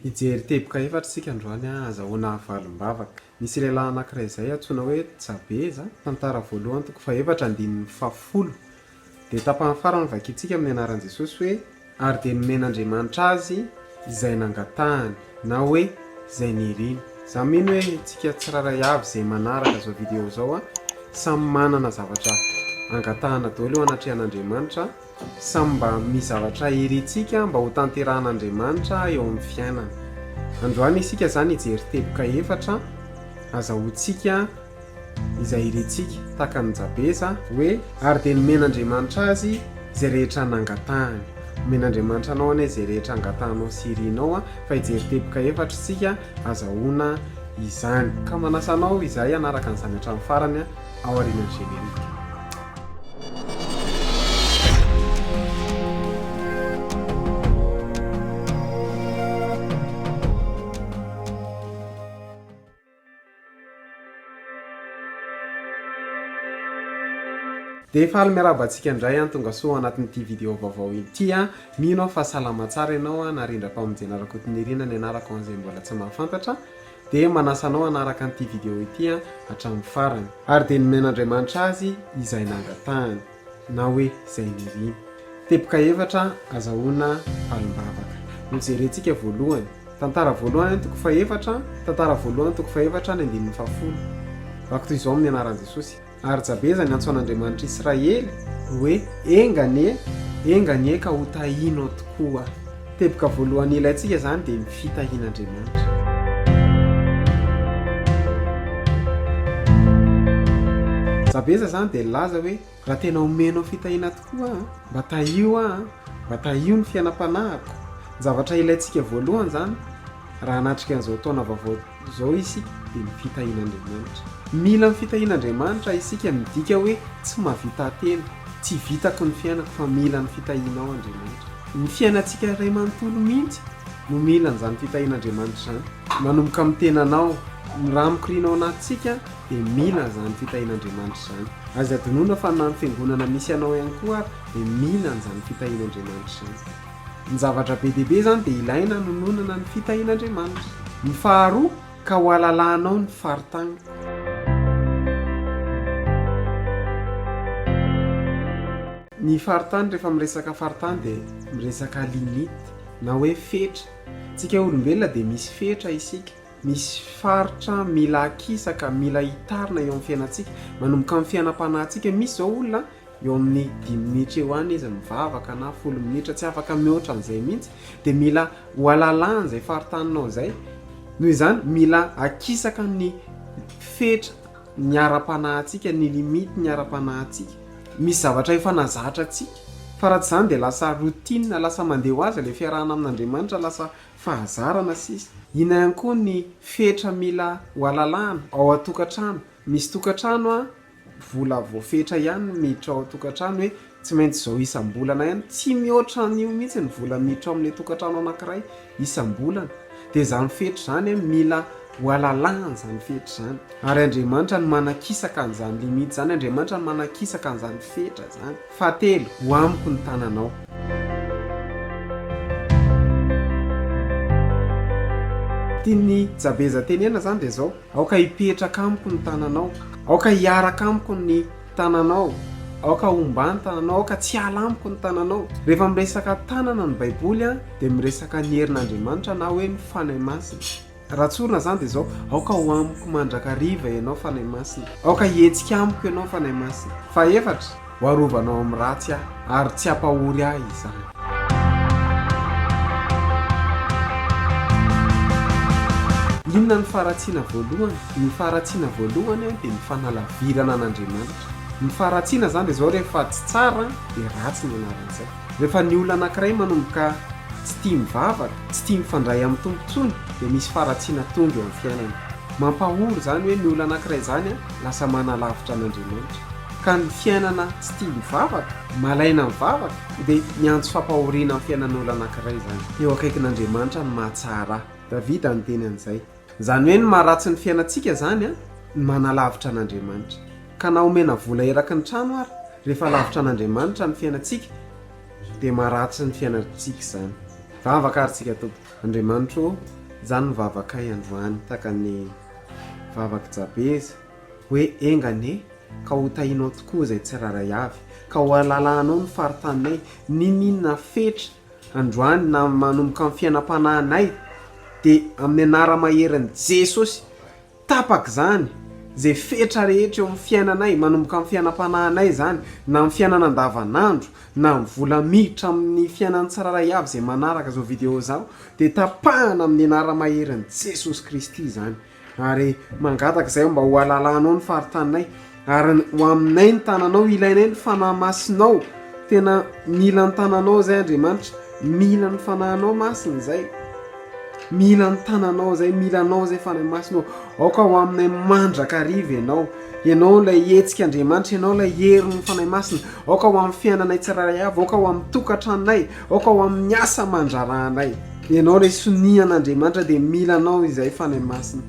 Ijery teboka efatra sika androany azahoana valim-bavaka. Misy lehilahy anankiray izay antsoina hoe Jabeza, tantara voalohany toko faha-efatra andininy fahafolo. Dia tapany farany vakintsika amin'ny anaran'i Jesosy hoe ary dia nomen'Andriamanitra azy izay nangatahany na hoe izay niriny. Za mino hoe tsika tsiraray avy izay manaraka izao video izao samy manana zavatra angatahana daholo eo anatrehan'Andriamanitra, samy mba misy zavatra irintsika mba ho tanterahan'Andriamanitra eo amin'ny fiainana. Androany isika zany ijery teboka efatra azahoantsika izay irintsika tahaka ny Jabeza hoe ary dia nomen'Andriamanitra azy izay rehetra nangatahany. Nomen'Andriamanitra anao anie izay rehetra angatahanao sy irinao fa ijery teboka efatra isika azahoana izany. Ka manasa anao izay anaraka an'izany hatramin'ny farany ao aorian'ny generika. Dia efa haly miarabantsika indray tonga soa anatin'ity video vaovao ity mino fa salama tsara ianao na rindram-pamonjena ara-kotonirina ny anarako an'izay mbola tsy mahafantatra dia manasa anao anaraka an'ity video ity hatramin'ny farany. Ary dia nomen'Andriamanitra azy izay nangatahany na hoe izay niriny. Teboka efatra azahoana valim-bavaka. Nojerentsika voalohany tantara voalohany toko faha-efatra, tantara voalohany toko faha-efatra ny andininy fahafolo. Vako toy izao amin'ny anaran'i Jesosy. Ary Jabeza ny antsoan'Andriamanitra Israely hoe enganie ka ho tahinao tokoa. Teboka voalohany ilayntsika zany dia ny fitahian'Andriamanitra. Jabeza zany dia laza hoe raha tena omenao fitahiana tokoa mba tahio ny fiainam-panahiko. Zavatra ilayntsika voalohany zany raha anatrika an'izao taona vaovao izao isika dia ny fitahian'Andriamanitra. Mila ny fitahian'Andriamanitra isika midika hoe tsy mahavita tena, tsy vitako ny fiainako fa mila ny fitahianao Andriamanitra. Ny fiainantsika iray manontolo mihitsy no mila n'izany fitahian'Andriamanitra zany. Manomboka amin'ny tenanao, raha mikirinao anatintsika dia mila izany fitahian'Andriamanitra zany. Aza adinoina fa na ny fiangonana misy anao ihany koa dia mila n'izany fitahian'Andriamanitra zany. Ny zavatra be dia be zany dia ilaina nononana ny fitahian'Andriamanitra. Ny faharoa ka ho alalanao ny faritany. Ny faritany rehefa miresaka faritany dia miresaka limite na hoe fetra. Tsika olombelona dia misy fetra isika, misy faritra mila akisaka, mila hitarina eo amin'ny fiainantsika. Manomboka amin'ny fiainam-panahintsika misy zao olona eo amin'ny 10 minitra eo any izy mivavaka na 10 minitra tsy afaka mihoatra an'izay mihitsy dia mila ho alalana izay faritaninao izay. Noho izany mila akisaka ny fetra ny ara-panahintsika, ny limite ny ara-panahintsika. Misy zavatra efa nazatra antsika fa raha tsy izany dia lasa routine, lasa mandeha ho azy ilay fiarahana amin'Andriamanitra, lasa fahazarana sisa. Ina ihany koa ny fetra mila ho alalana ao an-tokantrano. Misy tokantrano vola voafetra ihany miditra ao an-tokantrano hoe tsy maintsy izao isam-bolana ihany, tsy mihoatra an'io mihitsy ny vola miditra ao amin'ilay tokantrano anankiray isam-bolana. Dia izany fetra zany mila ho alalana izany fetra zany. Ary Andriamanitra no manakisaka an'izany limite zany, Andriamanitra no manakisaka an'izany fetra zany. Fahatelo, ho amiko ny tananao. Tiany Jabeza tenena zany dia zao, aoka hipetraka amiko ny tananao, aoka hiaraka amiko ny tananao, aoka hombany tananao, aoka tsy ala amiko ny tananao. Rehefa miresaka tanana ny Baiboly dia miresaka ny herin'Andriamanitra na hoe ny fanahy masina. Raha tsorina zany dia zao, aoka ho amiko mandrakariva ianao fanahy masina, aoka hihetsika amiko ianao fanahy masina. Fahaefatra, ho arovanao amin'ny ratsy ary tsy hampahory ahy izany. Inona ny faharatsiana voalohany? Ny faharatsiana voalohany dia ny fanalavirana an'Andriamanitra. Ny faharatsiana zany dia zao rehefa tsy tsara dia ratsy ny anaran'izay. Rehefa ny olona anankiray manomboka tsy tia mivavaka, tsy tia mifandray amin'ny tompontsony dia misy faharatsiana tonga eo amin'ny fiainana. Mampahory zany hoe ny olona anankiray zany lasa manalavitra an'Andriamanitra. Ka ny fiainana tsy tia mivavaka, malaina mivavaka dia miantso fampahoriana amin'ny fiainan'olona anankiray zany. Eo akaikin'Andriamanitra ny mahatsara. Davida ny teny an'izay. Zany hoe ny maharatsy ny fiainantsika zany ny manalavitra an'Andriamanitra. Ka na omena vola eraky ny trano ary rehefa lavitra an'Andriamanitra ny fiainantsika dia maharatsy ny fiainantsika zany. vavaka ary tsika tompo Andriamanitro zany mivavakay androany takany vavaka jabeza hoe engane ka ho tahinao tokoa izay tsiraray avy ka ho alalanao ny faritanay ninina fetra androany na manomboka amin'ny fiainam-panahinay dia amin'ny anara-maherin'i Jesosy tapaka zany zay fetra rehetra eo amin'ny fiainanay manomboka amin'ny fiainam-panahinay zany na amin'ny fiainana andavanandro na amin'ny vola miditra amin'ny fiainan'ny tsiraray avy izay manaraka zao video zao dia tapahana amin'ny anara-maherin'i Jesosy Kristy zany ary mangataka izay mba ho alalanao ny faritanay ary ho aminay ny tananao ilainay ny fanahy masinao tena mila ny tananao zay Andriamanitra mila ny fanahinao masina zay mila ny tananao zay milanao zay fanahy masinao aoka ho aminay mandraka ariva ianao ilay hetsika Andriamanitra ianao ilay hery ny fanahy masina aoka ho amin'ny fiainanay tsiraray avy aoka ho amin'ny tokantranonay aoka ho amin'ny asa mandraranay ianao ilay sonian'Andriamanitra dia milanao izay fanahy masina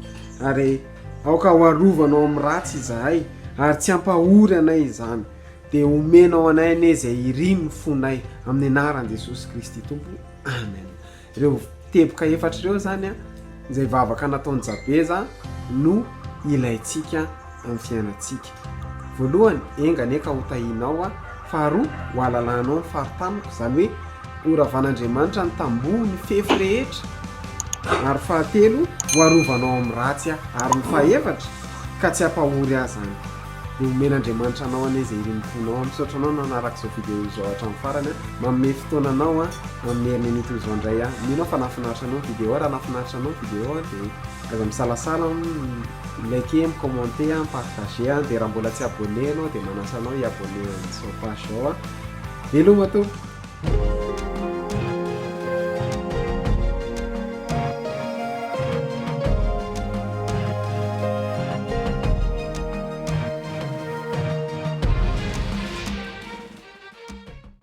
ary aoka ho arovanao amin'ny ratsy izahay ary tsy hampahory anay izany dia omenao anay ane izay iriny ny fonay amin'ny anaran'i Jesosy Kristy Tompo amen. Ireo teboka efatra ireo zany izay vavaka nataony Jabeza no ilayntsika amin'ny fiainantsika. Voalohany engane ka ho tahinao faharoa ho alalanao ny faritanako zany hoe oravan'Andriamanitra ny tamboho ny fefy rehetra ary fahatelo ho arovanao amin'ny ratsy ary ny fahaefatra ka tsy hampahory azany dia omen'Andriamanitra anao ane izay ireny fonao misaotra anao nanaraka izao video izao hatramin'ny farany manome fotoana anao amin'ny herinan'ito izao indray mino fa nafinaritra anao video raha nafinaritra anao video dia aza misalasala like micommente mipartage dia raha mbola tsy abonné anao dia manasa anao hiabonné amin'ny page zao hello mato